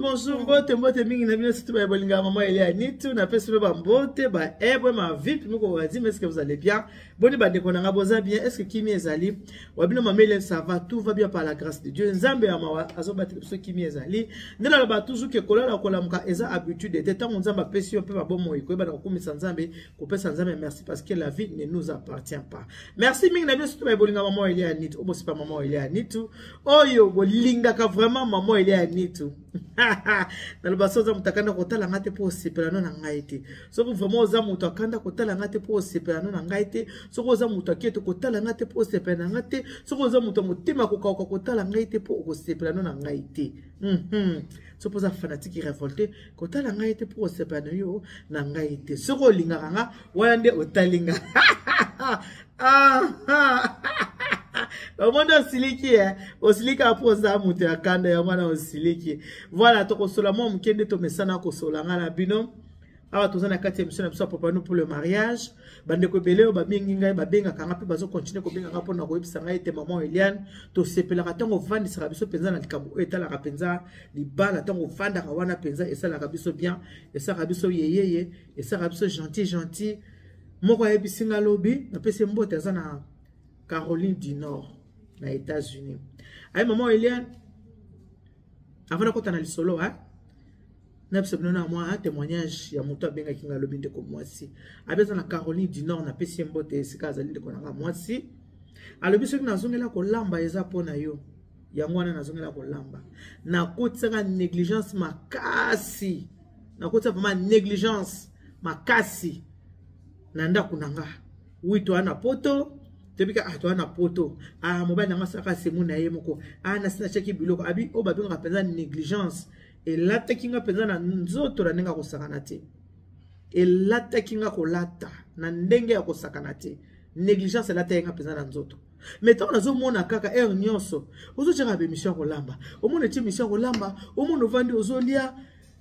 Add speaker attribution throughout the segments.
Speaker 1: Bonjour, mbote mingi na bino situ ba bolinga maman Elia Nitu na pesi ba mbote ba ebwe ma vite moko wazi mais est-ce que vous allez bien? Boni ba dekonanga boza bien, est-ce que kimi ezali? Wabino maman Elia ça va, tout va bien par la grâce de Dieu. Nzambe ya mawa azobati biso kimi ezali. Ndela ba toujours que kola kola muka eza habitude de temps nzamba pesi yo pe ba bomo iko ba ko komisa nzambe ko pesa nzambe merci parce que la vie ne nous appartient pas. Merci mingi na bino situ ba bolinga maman Elia Nitu. Obo c'est pas maman Elia Nitu. Oyo bolinga ka vraiment maman Elia Nitu. Na lubasoza mutakanda kotala ngate po sepelano na ngaite. Soko vraiment oza mutu akanda kotala ngate po sepelano na ngaite. Soko oza mutu aketo kotala ngate po sepelano na ngate. Soko oza mutu mutima kokauka kotala ngaite po sepelano na ngaite. Soko oza fanatique révolté kotala ngaite po sepelano yo na ngaite. Soko lingaka nga wana nde otalinga. Omondo osiliki osilika apoza mutu ya kanda ya mwana osiliki. Voilà to kosola mo mukende to mesana kosola nga na bino. Awa tozana kati émission na biso papa nous pour le mariage. Bande ko beleo ba mingi ngai ba benga kanga pe bazo continuer ko benga nga pona ko yebisa ngai te maman Eliane to sepelaka tango vandi saka biso penza na likambo etala ka penza libala tango vanda ka wana penza esala ka biso bien esala biso yeyeye esala biso gentil moko yebisinga lobi na pese mbote azana Caroline du Nord, aux États-Unis. Aïe, maman Eliane, avant de continuer le solo, n'a pas moi un témoignage, il y a mon toit bien qui m'a lobby de comme moi si. Avec la Caroline du Nord, n'a pas si mbote et c'est Casaline de Konanga moi si. Alors bien sûr que na zone là ko lamba eza pona yo. Yangwana na zone là ko lamba. Na kotsa négligence makasi. Na kotsa vraiment négligence makasi. Nanda kunanga. Oui to ana poto. Tebika atwana poto mobile nanga saka semu na ye moko na sina cheki biloko abi o babinga penza négligence et la takinga penza na nzoto na nenga ko sakana te et la takinga ko lata na ndenge ya ko sakana te négligence la takinga penza na nzoto mais tant nazo mona kaka nyonso ozo tshaka be mission ko lamba o mona ti mission ko lamba o mona vandi ozolia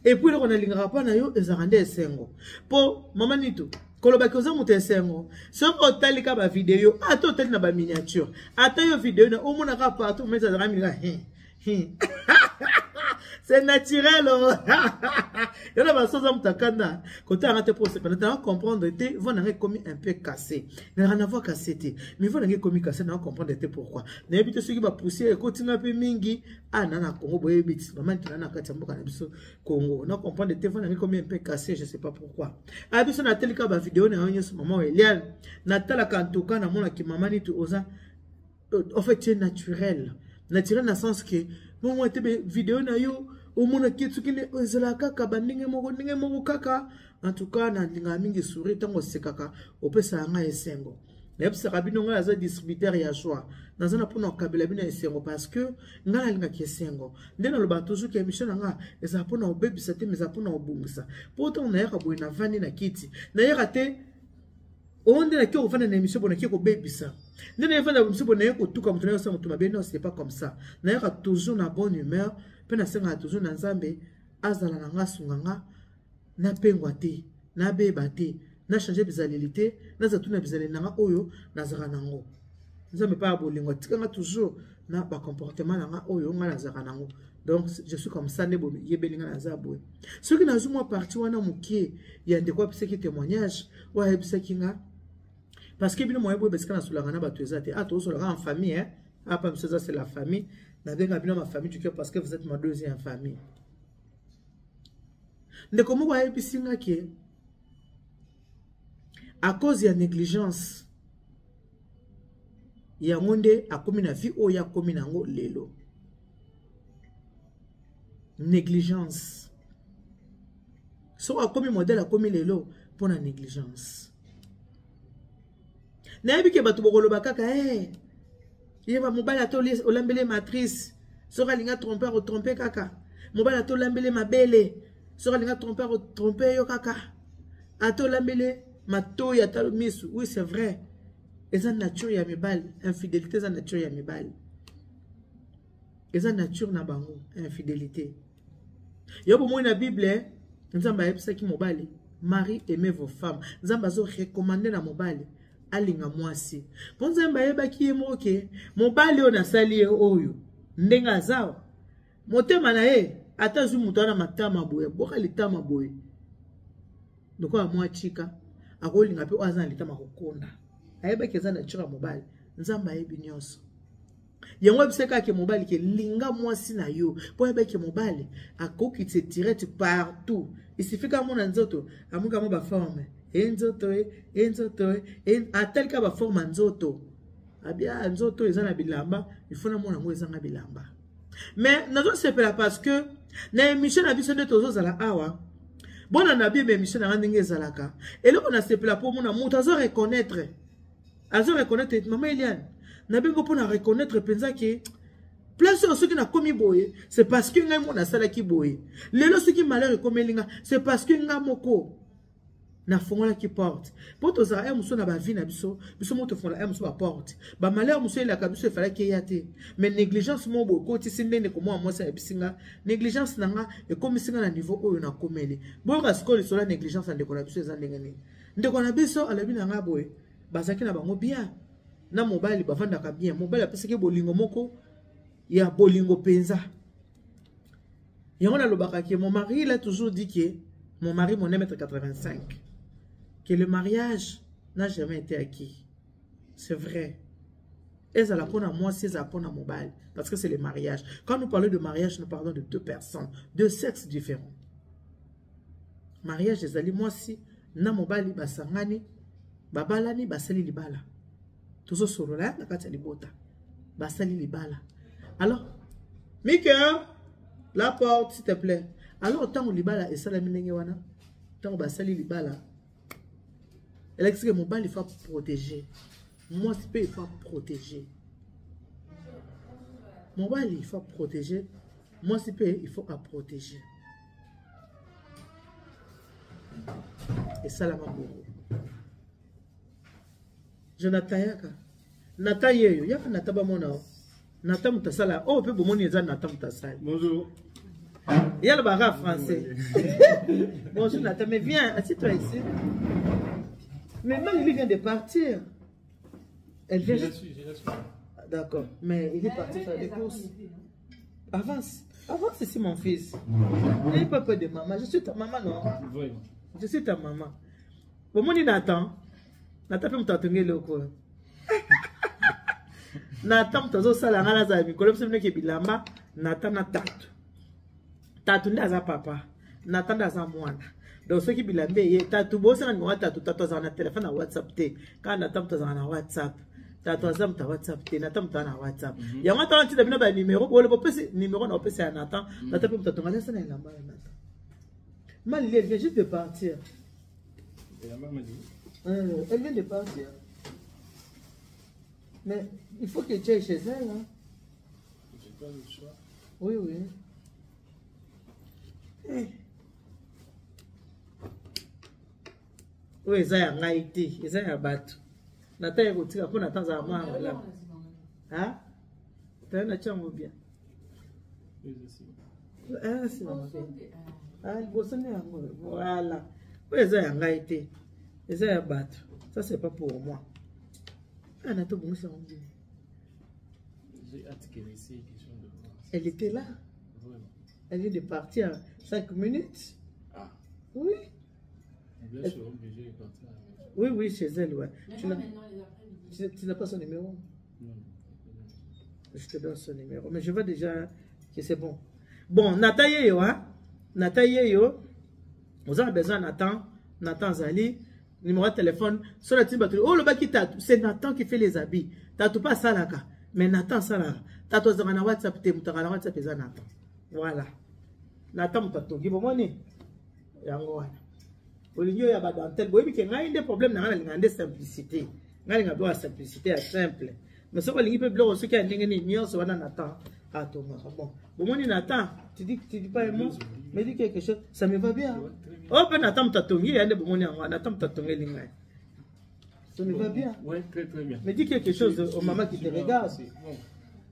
Speaker 1: et puis le lingaka pa na yo ezarande esengo po mama Nitu koloba koza mutesengo so otalika ba video ato otali na ba miniature ata yo video na omona ka partout mais ça ramira c'est naturel il y a des choses à mutakanda côté arrêter pour se peut-être comprendre te vont n'avoir commis un peu cassé mais rien à voir cassé mais vont n'avoir commis cassé n'a comprendre te pourquoi n'habite ceux qui va pousser continue un peu mingi nana Congo boye bit maman tu nana kati mboka na biso Congo n'a comprendre te vont n'avoir commis un peu cassé je sais pas pourquoi abiso na telika ba vidéo na onyo maman Eliane na tala kantoka na mona ki maman Nitu oza en fait c'est naturel dans le sens que bon moi te vidéo na yo au monde qui tu kile ezala kaka bandinge moko kaka en tout cas na ndinga mingi sourire tango sekaka opesa nga esengo na yebisa kabino nga za distributeur ya choix nazana pona kabela bino esengo parce que nga na linga kesengo ndena loba toujours que émission nga eza pona obebisa te mais pona obungisa pourtant na yaka boy na vandi na kiti na yaka te onde na kio vanda na émission bona kio bebisa ndena vanda émission bona yako tuka mutuna yosa mutuma beno c'est pas comme ça na yaka toujours na bonne humeur pena senga toujours na nzambe azala na nga sunganga na pengwa te na beba te na changer bizalilité na zatuna bizaleli na nga oyo na zaka nango nzambe pa bolingo tikanga toujours na ba comportement na nga oyo nga na zaka nango donc je suis comme ça nebo yebelinga na zabwe ce qui na zuma parti wana mukie ya ndeko pese ki témoignage wa hebisa kinga parce que bino moyebo besika na sulanga na batu ezate to sulanga en famille apa msoza c'est la famille. Na ma famille du cœur parce que vous êtes ma deuxième famille. Ne comment vous avez pu à cause de la négligence, il y a un monde à commis na vie ou il y a commis na ngo lelo. Négligence. So a commis modèle à commis lelo pour la négligence. Na yebi ke batu bokolo bakaka yeba mobile ato olambele matrice sora linga tromper o tromper kaka mobile ato olambele mabele sora linga tromper o tromper yo kaka ato olambele mato ya talo misu oui c'est vrai eza nature ya mibali infidélité eza nature ya mibali eza nature na bango infidélité yo bomo na bible nzamba yebisa ki mobali mari aimez vos femmes nzamba zo recommander na mobali alinga mwasi po nzambe ayebaki ye moke mobali oyo nasali ye oyo ndenge azawa motema na ye ata zwi moto wana matama boye boka litama boye lokola mwa chika akolinga mpe oyo aza na litama kokonda ayebaki eza na chika mobali nzambe ayebi nyonso yango biseka ke mobali ke linga mwasi na yo po ayebaki mobali akoki se tirette partout isifika mona nzoto amuka mo ba forme enzoto atalika ba forme nzoto abia nzoto eza na bilamba ifuna mona ngo eza na bilamba mais nazo sepela parce que na émission na biso nde tozozala awa bona na bible émission na ndenge ezalaka eloko na sepela po mona moto azo reconnaître maman Eliane na bengo pour na reconnaître penza ke place au soki na komi boye c'est parce que ngai mona sala ki boye lelo soki malheur komelinga c'est parce que nga moko na fongola ki porte poto za e muso na ba vie na biso moto fongola e muso ba porte ba malheur muso ela ka biso e fala ke yate mais négligence mo bo ko ti sindene ko mo amosa e bisinga négligence nanga e komisinga na niveau oyo na komeli bo ka skole sola négligence ande ko na biso eza ndenge ni ndeko na biso alabi na nga boye bazaki na bango bien na mobali bavandaka bien mobali apesaki bolingo moko ya bolingo penza yango na lobaka ke mon mari il a toujours dit que mon mari mon 1m85 que le mariage n'a jamais été acquis c'est vrai ezala pona moi c'est ezala pona mobali parce que c'est le mariage quand nous parlons de mariage nous parlons de deux personnes deux sexes différents mariage ezali moi si na mobali basangani babalani basali libala tozo solola na kati ya libota basali libala alors Mika la porte s'il te plaît alors tant libala et sala minenge wana tant basali libala électrique mobile il faut protéger moi il faut protéger mobile il faut protéger moi il faut à protéger et ça la mambo Jonathan yaka Nata yeyo yaka nataba mona Nata mutasala oh pe bomoni eza Nata mutasala
Speaker 2: bonjour
Speaker 1: il y a le bagarre français bonjour Nata mais viens assieds-toi ici mais même il vient de partir elle vient d'accord mais il est parti faire des courses avance ici mon fils n'aie pas peur de maman je suis ta maman non
Speaker 2: oui.
Speaker 1: Je suis ta maman bomoni Nathan Nata pe mutatunge loko Nata mutazo sala ngala za mikolo msemne ke bilamba Nata na tatu nda za papa Nata nda za mwana donc ceux qui bilambe ye tatu bosa na tatu za na téléphone na WhatsApp te quand Nata mutaza na WhatsApp tatu za mta WhatsApp te Nata mta na WhatsApp ya ngata nti da bino ba numéro bo le popesi numéro na opesi ya Nata Nata pe mutatunga lesa na ilamba ya Nata mal il vient juste de partir elle vient de partir. Mais il faut que tu ailles chez elle. Hein?
Speaker 2: J'ai pas le choix.
Speaker 1: Oui, oui. Hey. Oui, ça y a Haïti, ça y a battu. Nata est retirée pour n'attendre à moi. Hein? T'as un chambre bien.
Speaker 2: Oui, je sais.
Speaker 1: Ah, c'est ma fille. Ah, voilà. Oui, ça y a Haïti. Et ça y a battu. Ça, c'est pas pour moi. Ah, Nata, bon, c'est mon Dieu.
Speaker 2: J'ai hâte qu'elle essaye question de voir.
Speaker 1: Elle était là.
Speaker 2: Vraiment.
Speaker 1: Elle vient de partir 5 minutes.
Speaker 2: Ah.
Speaker 1: Oui.
Speaker 2: Bien, je suis obligé de partir à la maison.
Speaker 1: Oui, oui, chez elle, ouais. Tu n'as pas son numéro?
Speaker 2: Non.
Speaker 1: Je te donne son numéro. Mais je vois déjà que c'est bon. Bon, Nata Yeyo, hein? Nata Yeyo. Vous avez besoin de Nathan. Nathan Zali. Numéro de téléphone. Sur la team batterie. Oh, le baki Tatou. C'est Nathan qui fait les habits. Tatou pas Salaka. Mais Nathan Salaka. Tatou Zana WhatsApp. Moutara WhatsApp et Nathan. Voilà. Nathan Moutato. Gibomoni. Yango wana. Olinyo ya ba dentelle. Boyebi ke ngai des problèmes na ngande simplicité. Ngai ngado a simplicité à simple. Mais ce que l'ingi peut bloquer ce qui a ndenge ni nyonso wana Nathan. Ah toi bon. Bomoni Nathan, tu dis pas un mot. Mais dis quelque chose, ça me va bien. Oh ben Nathan Mtatongi yande bomoni anga Nathan Mtatongi linga. Ça me va bien.
Speaker 2: Ouais, très très bien.
Speaker 1: Mais dis quelque chose aux mamans qui te regardent.
Speaker 2: Bon.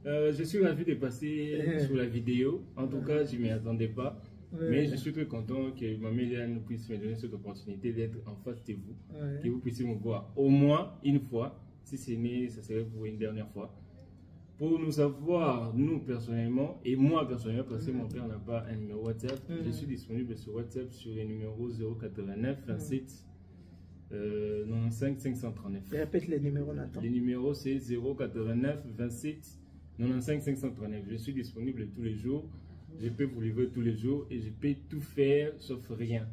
Speaker 2: Je suis ravi de passer sur la vidéo. En tout cas, je ne m'y attendais pas. Mais je suis très content que Maman Eliane puisse me donner cette opportunité d'être en face de vous, que vous puissiez me voir au moins une fois, si c'est né, ça serait pour une dernière fois, pour nous avoir, nous personnellement, et moi personnellement, parce que mon père n'a pas un numéro WhatsApp, je suis disponible sur WhatsApp sur le numéro 089 27 95 539.
Speaker 1: Répète les numéros, Nathan.
Speaker 2: Le numéro c'est 089 27 95 539. Je suis disponible tous les jours. Je peux vous livrer tous les jours et je peux tout faire sauf rien.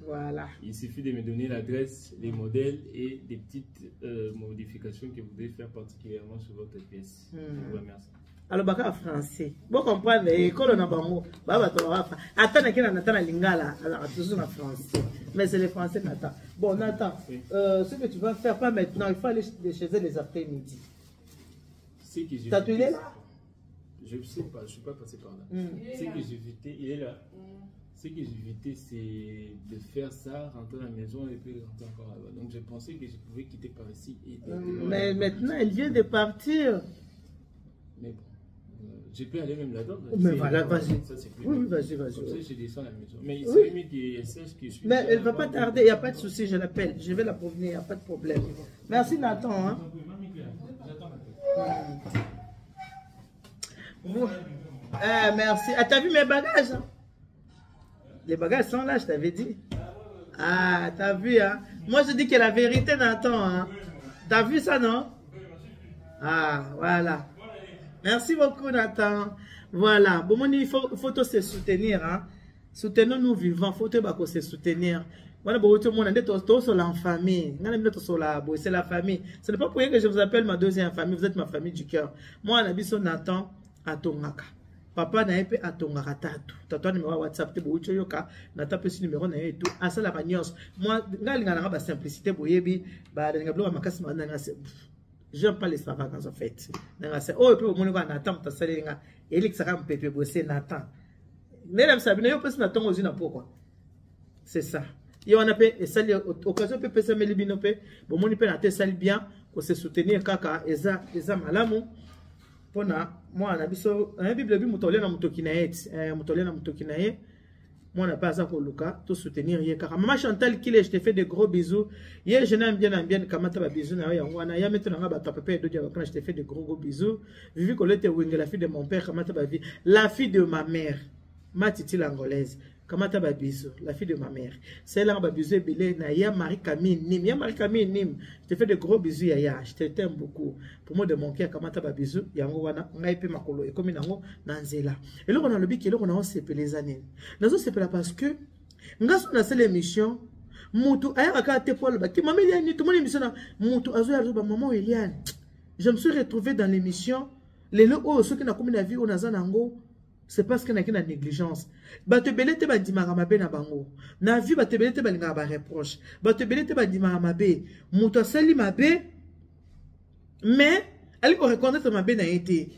Speaker 1: Voilà.
Speaker 2: Il suffit de me donner l'adresse, les modèles et des petites modifications que vous devez faire particulièrement sur votre pièce. Je vous remercie.
Speaker 1: Alors, baka français. Vous comprenez, école na bango, baba to wafa. Attends que Nathan lingala, alors toujours en français. Mais c'est le français Nathan. Bon Nathan, ce que tu vas faire pas maintenant, il faut aller chez eux les après-midi. T'as tout là?
Speaker 2: Je ne sais pas, je ne suis pas passé par là. Ce que j'évitais, il est là. Ce que j'évitais, c'est de faire ça, rentrer à la maison et puis rentrer encore là-bas. Donc je pensais que je pouvais quitter par ici.
Speaker 1: Mais maintenant, il vient de partir.
Speaker 2: Mais bon, je peux aller même là-dedans.
Speaker 1: Mais voilà, vas-y. Oui, vas-y.
Speaker 2: Comme ça, je descends à la maison. Mais il serait mieux qu'il sache que je suis.
Speaker 1: Mais elle ne va pas tarder, il n'y a pas de souci, je l'appelle. Je vais la prévenir, il n'y a pas de problème. Merci Nathan. Hein. Merci. Ah, t'as vu mes bagages hein? Les bagages sont là, je t'avais dit. Ah, t'as vu, hein? Moi, je dis que la vérité, Nathan. Hein? T'as vu ça, non? Ah, voilà. Merci beaucoup, Nathan. Voilà. Bon, il faut se soutenir. Hein? Soutenons-nous vivants. Il faut se soutenir. Voilà, bon, tout le monde est sur la famille. C'est la famille. Ce n'est pas pour rien que je vous appelle ma deuxième famille. Vous êtes ma famille du cœur. Moi, on habite sur Nathan à Tongaka. Papa n'a pas à Tongaka tatu. Tatu numéro WhatsApp. Nathan peut si numéro n'a tout. À ça la manios. Moi, la simplicité. J'aime pas les extravagance en fait. Oh, et puis au monde Nathan, tu as salé. Élix a un peu bosser Nathan. Mesdames, ça vient pas Nathan aux unes pourquoi. C'est ça. Et on a fait ça occasion peut passer mes libinopé. Bon, mon peut nater ça bien pour se soutenir kaka eza malamu. Pona moi na biso na bible bi mutolé na mutokinaye moi na pas ça pour Luka tout soutenir ye kaka maman Chantal Kile je te fais de gros bisous hier je n'aime bien kamata ba bisous na ya wana ya mettre na ba papa do dia je te fais de gros bisous Vivi Colette Wenge la fille de mon père kamata ba vie la fille de ma mère ma titi l'angolaise kamata ba bisous la fille de ma mère c'est là ba bisous belé na ya Marie Camille Nim ya Marie Camille Nim je te fais de gros bisous ya je t'aime beaucoup pour moi de mon cœur kamata ba bisous yango wana ngai pe makolo e comme nango na nzela et là on a le bic et là on a sepé les années nazo sepela parce que ngaso na c'est l'émission mutu aya ka te pour le ba ki maman Eliane tout mon émission na mutu azo ya ba maman Eliane je me suis retrouvé dans l'émission les lo ceux qui na comme la vie on a zanango. C'est parce qu'il y a une négligence. Bato belete ba dimara mabe na bango. Na vie bato belete ba linga ba reproche. Bato belete ba dimara mabe. Muto sali mabe. Mais ali ko reconnaître mabe na été.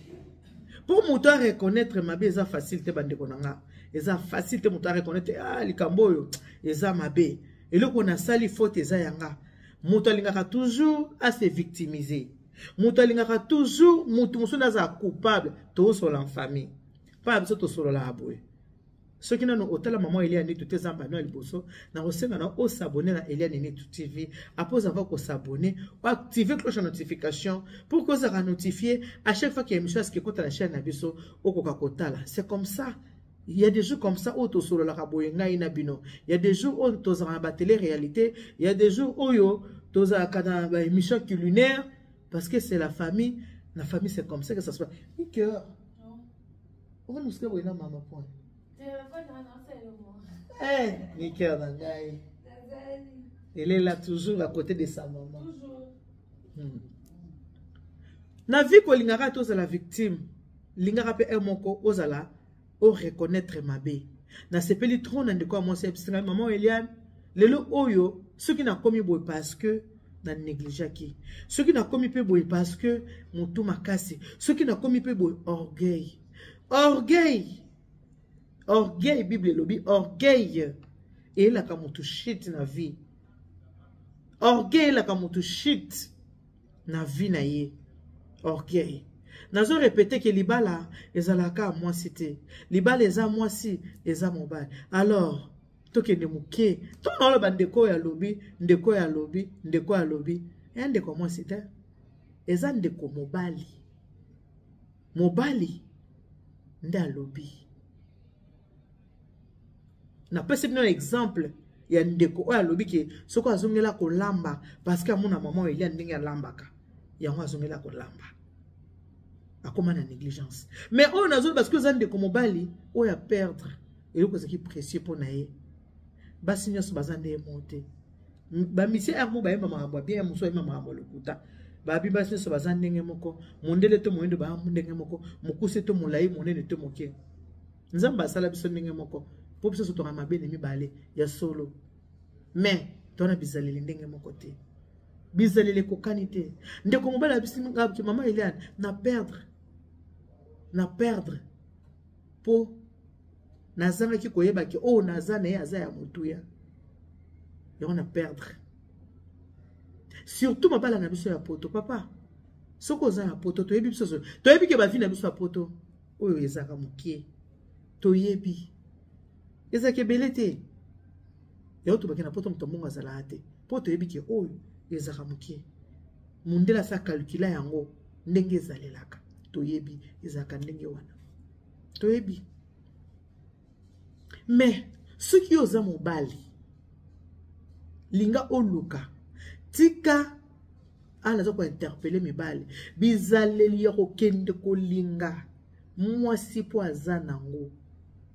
Speaker 1: Pour muto reconnaître mabe ça facile te bande konanga. Eza facile te muto reconnaître ah likambo yo. Eza mabe. Et le qu'on a sali faute eza yanga. Muto linga toujours à se victimiser. Muto linga toujours muto musuna za coupable to sur la famille. Pas besoin solo la aboué. Ceux qui n'ont autant la maman Eliane tout tes ambano el bosso, na osenga na o s'abonner na Eliane tout TV, après avoir ko s'abonner, ou activer cloche de notification pour que ça soit notifié à chaque fois qu'il y a une chose qui compte à la chaîne Nabiso au Coca-Cola. C'est comme ça. Il y a des jours comme ça où tu solo la raboye ngai na bino. Il y a des jours où tu as la télé-réalité, il y a des jours où tu as une émission culinaire parce que c'est la famille c'est comme ça que ça se passe. On va nous faire une maman point. Eh, Nickel Nangai. Elle est là toujours à côté de sa maman. Toujours. Na vie ko lingara to la victime. Lingara pe emoko ozala o reconnaître mabe. Na sepeli trop na ndeko moi c'est maman Eliane. Lelo oyo ceux qui n'a commis boy parce que na négligé qui. Ceux qui n'a commis pe boy parce que mutu makasi. Ceux qui n'a commis pe boy orgueil. Orgueil. Orgueil, Bible lobby, orgueil. Et là, quand tu shit na vie. Orgueil, là, quand tu shit na vie na ye. Orgueil. Nazo répéter que libala ezalaka mwasi te. Libala eza mwasi eza mobali. Alors, tokende muke, to na ba ndeko ya lobi, ndeko ya lobi, ndeko ya lobi. E ndeko mwasi te. Eza ndeko mobali. Mobali nde alobi. Na pesi bino exemple ya ndeko oyo alobi ke soko azongela kolamba parce que amona maman elia ndenge alambaka. Yango azongela kolamba. Akoma na négligence. Mais oyo nazo parce que zande ko mobali oyo a perdre eloko zaki précieux pour na ye. Basi nyonso bazande monter. Ba misi armo ba yemba makambo bien muso yemba makambo lokuta. Ba bi basi nyonso bazande ndenge moko, mondele to moyendo ba ndenge moko, mukuse to molai monene to moke. Nzamba sala biso ndenge moko. Po biso to mabene mibale ya solo. Mais tona bizaleli ndenge moko te. Bizaleli kokanite. Ndeko mobali bisi ngabki mama Eliane na perdre po nazanga ki koyeba ki o nazana ya za ya mutuya yo na perdre surtout mabala na biso ya poto papa soko za ya poto toyebi biso toyebi ke ba vie na biso ya poto oyo ezaka mukie toyebi ezake belete yo to bakena poto mtomonga zala ate po toyebi ke oyo ezaka mukie mundela sa calcula yango ndenge ezalelaka toyebi ezaka ndenge wana toyebi mais ce qui oza mobali linga oluka tika ala zo ko interpeller mibali bizaleli ya kokende kolinga mwasi po aza nango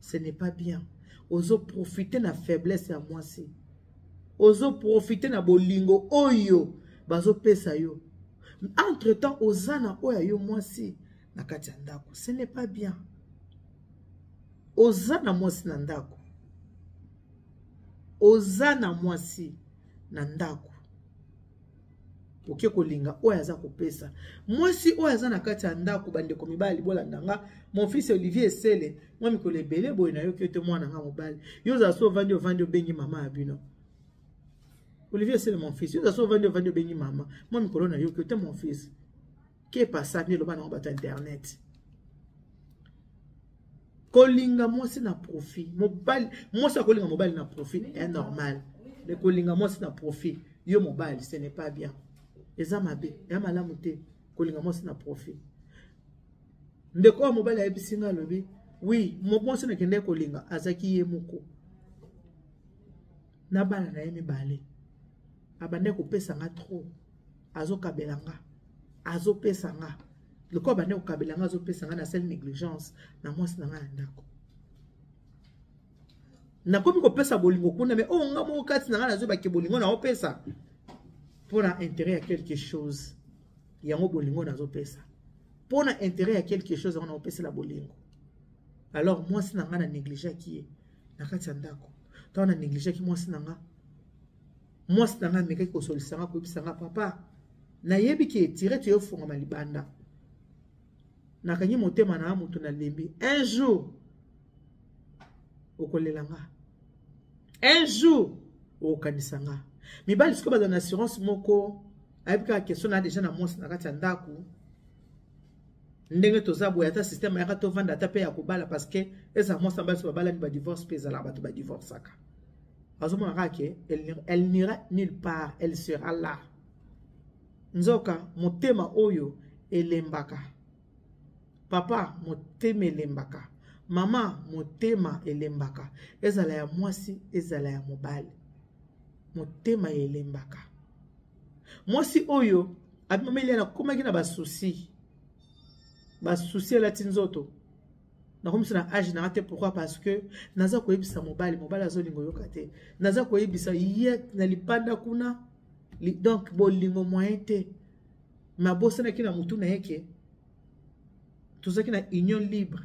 Speaker 1: ce n'est pas bien ozo profiter na faiblesse ya mwasi ozo profiter na bolingo oyo bazo pesa yo entre temps ozana oya yo mwasi na kati ya ndako ce n'est pas bien ozana mwasi na ndako ozana mwasi na ndako oke kolinga oya za kopesa mwasi oya za na kati ya ndako bandeko mibali bolandanga mon fils Olivier Esele moi mikolo ebele boye na yo ke te mwana nga mobali yo za so vandi obengi mama abino Olivier Esele mon fils yo za so vandi obengi mama moi mikolo na yo ke te mon fils ke pasa ni lo bana ngobata internet kolinga mwasi na profit mobali mwasi kolinga mobali na profit est normal mais kolinga mwasi na profit yo mobali ce n'est pas bien eza mabe ya malamu te kolinga mwasi na profit ndeko mobali ayebisinga lobi oui mwasi na kende kolinga azaki ye moko na bana na ye mibale abande kopesa nga trop azokabelanga azopesa nga le corps bande okabelanga azopesa nga na seule négligence na mwasi na nga na ndako na komi kopesa bolingo kuna mais o nga mo kati na nga nazo baki bolingo na opesa pour un intérêt à quelque chose yango bolingo nazo pesa pour un intérêt à quelque chose on a opesa la bolingo alors mwasi na nga na négliger ki na kati ya ndako ta na négliger ki mwasi na nga meka ko solisanga ko bisanga papa na yebi ki etire tu yo fonga malibanda na kanyi motema na mutu na lembi un jour okolelanga un jour okanisanga mibali siko baza na assurance moko ayebika question na déjà na mwasi na kati ya ndako ndenge toza boya ta système ya to vanda ta pe ya kobala parce que eza mwasi mbali so babala ni ba divorce pe za la bato ba divorce aka azoma rake elle n'ira nulle part elle sera là nzoka motema oyo elembaka papa motema elembaka mama motema elembaka ezala ya mwasi ezala ya mobali motema elembaka mwasi oyo abimameli na komaki na basusi elati nzoto na komisa na age na te pourquoi parce que naza koyebisa mobali azolingo yoka te naza koyebisa ye na lipanda kuna donc bolingo moyen te mabosana kina mutu na yeke tozaki na union libre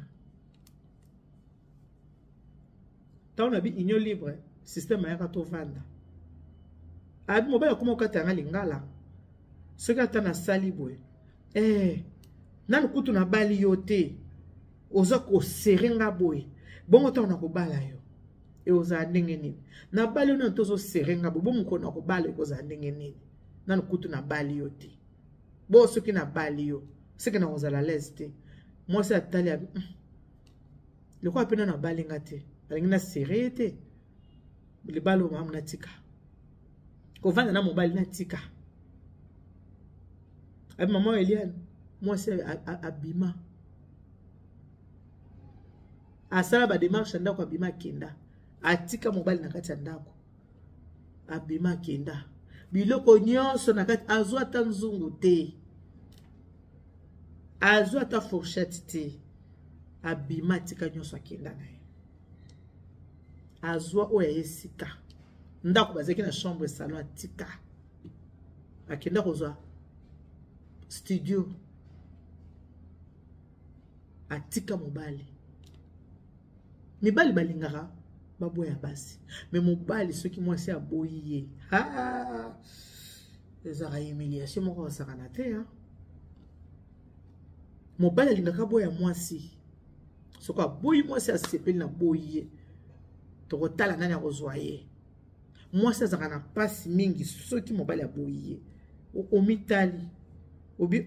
Speaker 1: ta on a bi union libre système ya to vanda abi mobali akoma okata nga lingala soki ata na sali boye nanu kutu na bali yo te oza koserenga boye bongo ta na kobala yo e oza ndenge nini na bali yo nanu tozo serenga boye bomuko na kobala ko za ndenge nini nanu kutu na bali yo te bo soki na bali yo c'est que na ozala l'aise te moi c'est atali le quoi pena na balinga te balinga na serré te le balo mamu na tika ko vanda na mobile na tika abi maman Eliane moi c'est abima asala ba démarche ndako abima kenda atika mobile na kati ya ndako abima kenda biloko nyonso na kati azwa ta nzungu te azwa ta fourchette te abima tika nyonso akenda na ye azwa oyo esika ndako bazaki na chambre salon atika akenda kozwa studio atika mobali mibali balingaka baboya basi mais mobali soki mwasi aboyi ye ezaka humiliation moko osakana te mobali alingaka boya mwasi soki aboyi mwasi asepeli na boyi ye tokotala nani akozwa ye mwasi azaka na mpasi mingi soki mobali aboyi ye omitali obi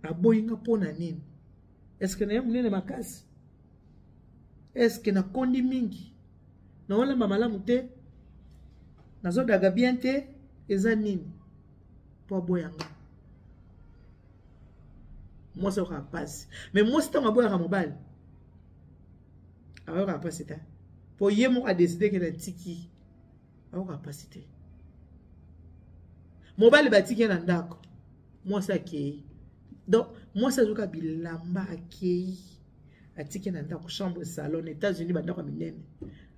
Speaker 1: aboyi nga mpona nini eske na ye monene makasi eske na kondi mingi na olamba malamu te nazodaga bien te eza nini po aboyanga mwasi oyoka pasi mais mwasi ntango aboyaka mobali ayoka pasi te po ye moko adeside ke na tiki ayoka pasi te mobali batiki ye na ndako mwasi akei donc mwasi azoka bilamba akei atiki na ndako chambre salon États-Unis bandako minene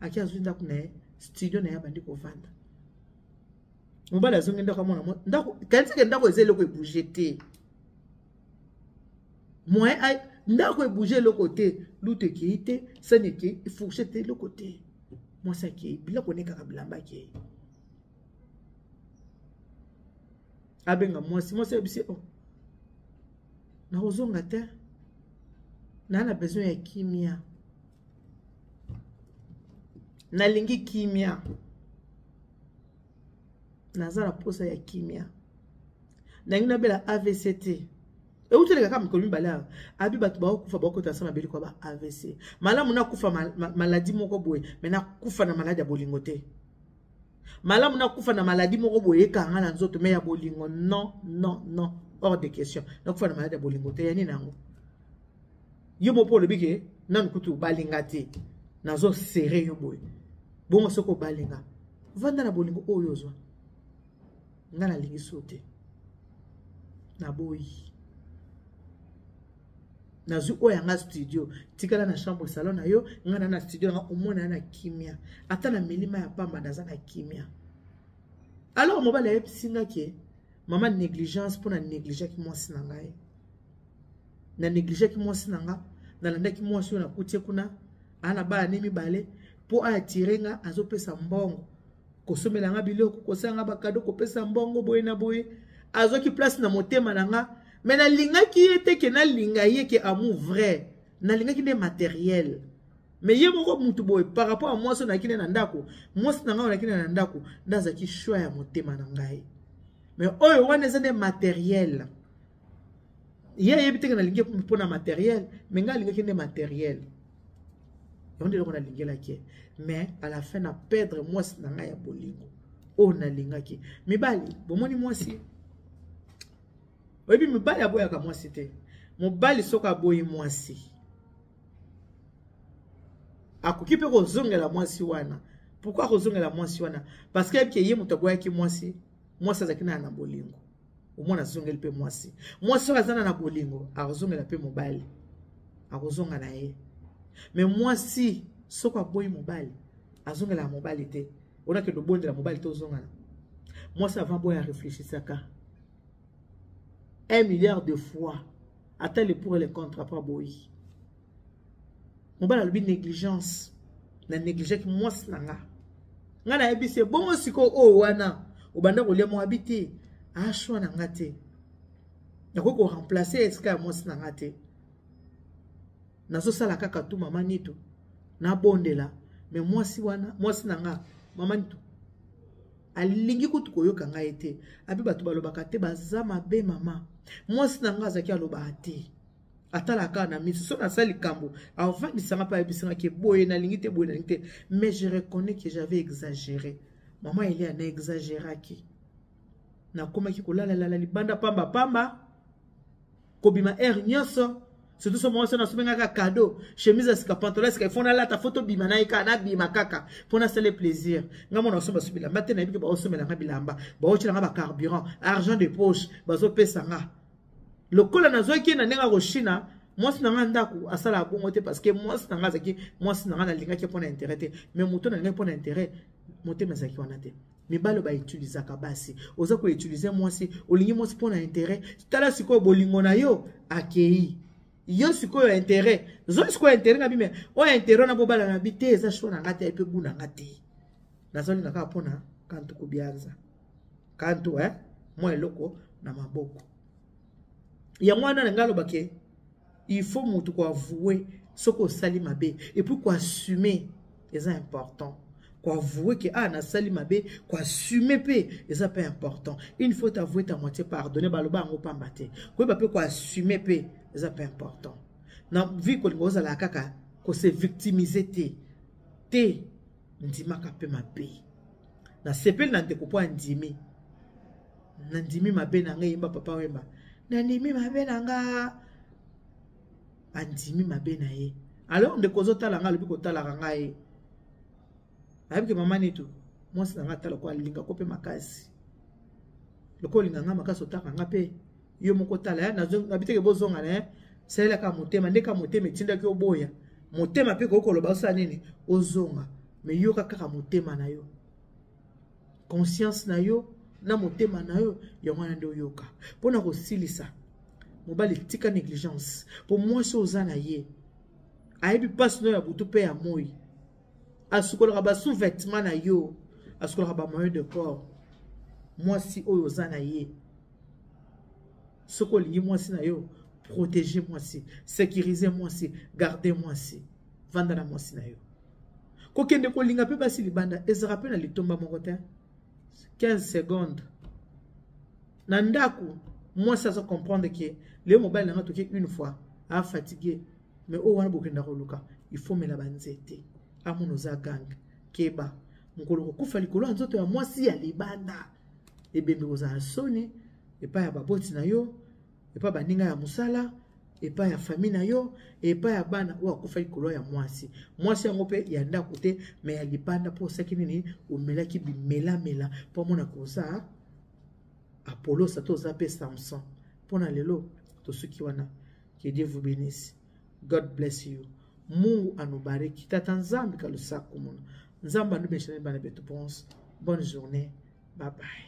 Speaker 1: aki azwi ndako na ye studio na ye bandi kovanda mobali azongi ndako amona ndako kanisi ndako eza eloko ebouge te moyen ndako ebouge eloko te lutu ekei te sani ekei efourche te eloko te mwasi akei biloko nekaka bilamba akei abenga mwasi ayebisi nakozonga te na besoin ya kimia nalingi kimia naza na posa ya kimia nangi nabela AVC te euteleka kama mikolo mibale awa abi bato bakokufa bakota sama beli kwa ba AVC malamu nakufa maladi moko boye me nakufa na maladi ya bolingo te malamu nakufa na maladi moko boye ekanga na nzoto me ya bolingo non hors de question nakufa na maladi ya bolingo te yani nango yo mopo lebike nanu kutu balinga te nazo serré yo boye bongo soko balinga vanda na bolingo oyo zwa ngana lingi sote na boyi nazu oya nga studio tikala na chambre salon na yo ngana na studio nga omona na kimia ata na milima ya pamba naza na kimia alors mobala yebisinga ke mama négligence pour na négliger ki mwasi na ngai na négliger ki mwasi na nga nalanda ki mwasi na kutie kuna ana ba ne mibale po attirer nga azopesa mbongo kosomela nga biloko kosanga bakado kopesa mbongo boye na boye azoki place na motema na nga mais na linga ki ete ke na linga ye ke amour vrai na linga ki ne matériel mais ye moko mutu boye par rapport à mwasi na kine na ndako mwasi na nga na kine na ndako ndaza ki choix ya motema na ngai mais oyo wana eza ne matériel ye yebiteke na lingi mpona matériel mais nga lingi kine matériel on dit qu'on a lingé la qui mais à la fin na perdre mwasi na nga ya bolingo o na linga ki mibali bomoni mwasi oyebi mibali aboyaka mwasi te mobali soka boyi mwasi akoki mpe kozongela mwasi wana pourquoi kozongela mwasi wana parce que ye moto aboyaki mwasi azalaki na bolingo omona azongeli mpe mwasi soki aza na bolingo akozongela mpe mobali akozonga na ye mais mwasi soki aboyi mobali azongela mobali te onake dobondela mobali te ozongana mwasi avant boya réfléchissaka 1 milliard de fois ata le pour et le contre pas boyi mobali alobi négligence na négliger ki mwasi na nga nga na yebi se bongo siko o wana obanda kolia mo habité ashwa na nga te nakoki ko remplacer eska ya mwasi na nga te nazosala kaka tu mama nitu na bondela mais mwasi wana mwasi na nga mama nitu alingi kutu koyoka ngai te abi bato balobaka te baza mabe mama mwasi na ngai azalaki aloba te atalaka na miso so nasali likambo avandisanga mpe ayebisanga ke boye nalingi te boye nalingi te mais je reconnais que j'avais exagéré mama Elia na exagéraki nakomaki kolalalala libanda pamba kobima air nyonso surtout so mwasi nasomengaka cadeau chemise asika pantalon asika ifona lata photo bima na ika na bima kaka pona sele plaisir ngamo na somba subila mbate na biki ba osomela nga bilamba ba ochela nga ba carburant argent de poche bazo pesa nga lokola nazoki na nenga ko China mwasi na nga ndako asala bongo te parce que mwasi na nga zaki mwasi na nga na lingaki pona intérêt te mais moto na lingaki pona intérêt moto mezaki wana te mibalo ba utiliser ka basi oza ko utiliser mwasi olingi mwasi pona intérêt tala siko bolingo na yo akei yo sikoyo intérêt zo sikoyo intérêt na bime o intérêt na bobala na bite eza shona na ngate epe buna ngate nazoli na ka pona kantu kubianza kantu moi eloko na maboko ya mwana na ngalo bake il faut mutu ko avouer ce ko sali mabe et puis ko assumer c'est important ko avouer que na sali mabe ko assumer pe c'est pas important une fois t'avouer ta moitié pardonner baloba ngo pambate ko ba pe ko assumer pe c'est pas important na vie ko ngoza la kaka ko se victimiser te ndima ka pe mabe na sepel na ndeko po ndimi na ndimi mabe na ngai mba papa wemba na ndimi mabe na nga andimi mabe na ye alors ndeko zotala nga lobi ko tala ngai ayebike mama nitu mwasi na nga tala ko alinga ko pe makasi loko linga nga makasi otaka nga pe yo moko tala na biteke bozonga na sela ka motema ndeka motema tinda ki oboya motema pe ko koloba sa nini ozonga me yo kaka motema na yo conscience na yo na motema na yo ya mwana ndio yoka pona ko silisa mobali tika négligence pour moi chose na ye ayebi passe no ya butu pe ya moi asukola ba sous-vêtement na yo asukola ba moyen de corps moi si oyo za na ye soko lingi moi si na yo protéger moi si sécuriser moi si garder moi si vanda na moi si na yo ko kende ko linga pe basi libanda ezara pe na litomba moko te 15 secondes nandaku moi ça se comprendre que le mobile n'a toqué une fois a fatigué mais au wana bokenda ko luka il faut mela banzete amunoza gang keba ngolo ko fa likolo nzoto ya moi si ya libanda ebembe oza soni epa ya baboti na yo epa baninga ya musala epa ya famille na yo epa ya bana wa kufa likolo ya mwasi yango pe ya ndako te mais ya libanda po saki nini omelaki bimela po mona koza Apollo sato zape Samson pona lelo to suki wana que Dieu vous bénisse. God bless you. Mungu anubariki. Tata nzambi kalusaku muna. Nzamba anu beshane bana betu ponce. Bonne journée. Bye bye.